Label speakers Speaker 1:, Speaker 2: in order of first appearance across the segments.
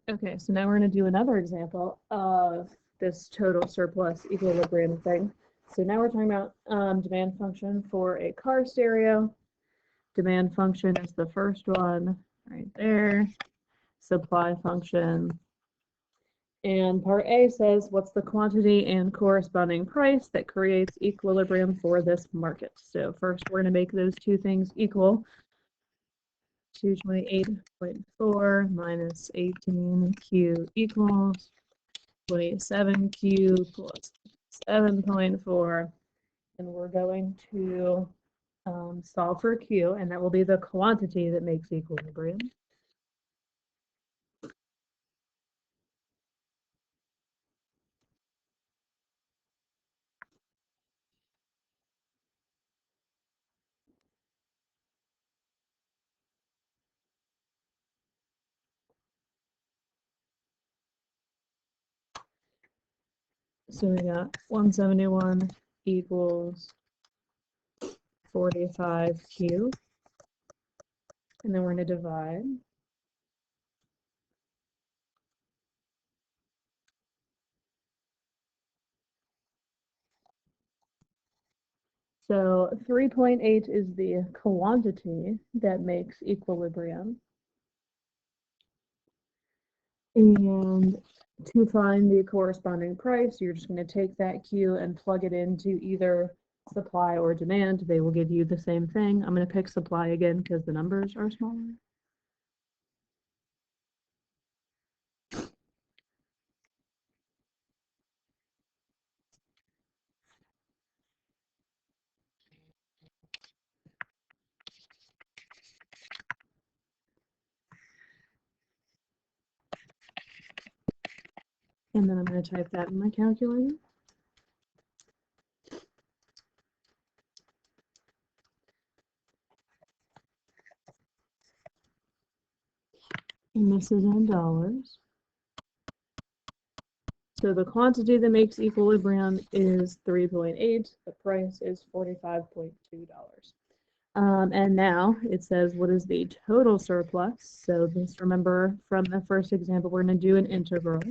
Speaker 1: Okay, so now we're going to do another example of this total surplus equilibrium thing. So now we're talking about demand function for a car stereo. Demand function is the first one right there. Supply function. And part A says, what's the quantity and corresponding price that creates equilibrium for this market? So first we're going to make those two things equal. 228.4 minus 18Q equals 27Q plus 7.4. And we're going to solve for Q, and that will be the quantity that makes equilibrium. So we got 171 equals 45Q. And then we're going to divide. So 3.8 is the quantity that makes equilibrium. And to find the corresponding price, you're just going to take that Q and plug it into either supply or demand. They will give you the same thing. I'm going to pick supply again because the numbers are smaller. And then I'm going to type that in my calculator. And this is in dollars. So the quantity that makes equilibrium is 3.8. The price is $45.2. And now it says, what is the total surplus? So just remember from the first example, we're going to do an integral.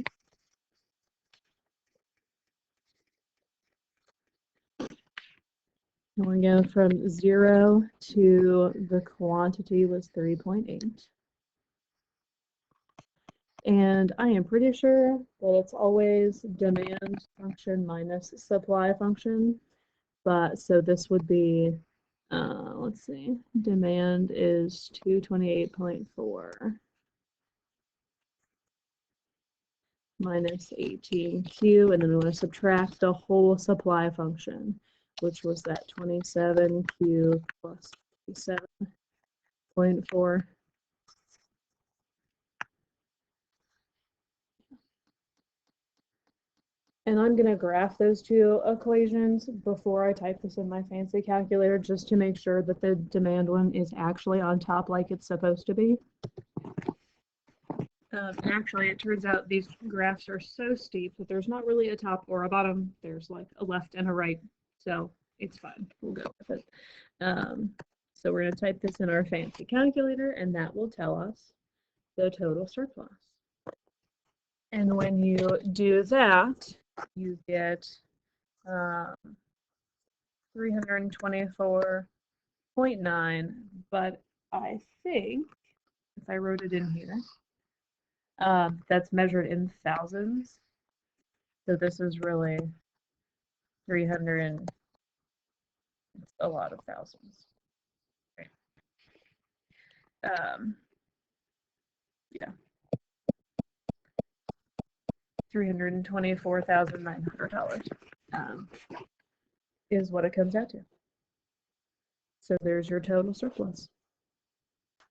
Speaker 1: And we're going to go from 0 to the quantity was 3.8. And I am pretty sure that it's always demand function minus supply function. But so this would be, let's see, demand is 228.4 minus 18Q, and then we want to subtract the whole supply function, which was that 27Q plus 7.4. And I'm going to graph those two equations before I type this in my fancy calculator, just to make sure that the demand one is actually on top like it's supposed to be. Actually, it turns out these graphs are so steep that there's not really a top or a bottom. There's like a left and a right. So it's fine. We'll go with it. So we're going to type this in our fancy calculator, and that will tell us the total surplus. And when you do that, you get 324.9, but I think if I wrote it in here, that's measured in thousands. So this is really 300, it's a lot of thousands. Okay. Yeah. $324,900 is what it comes out to. So there's your total surplus.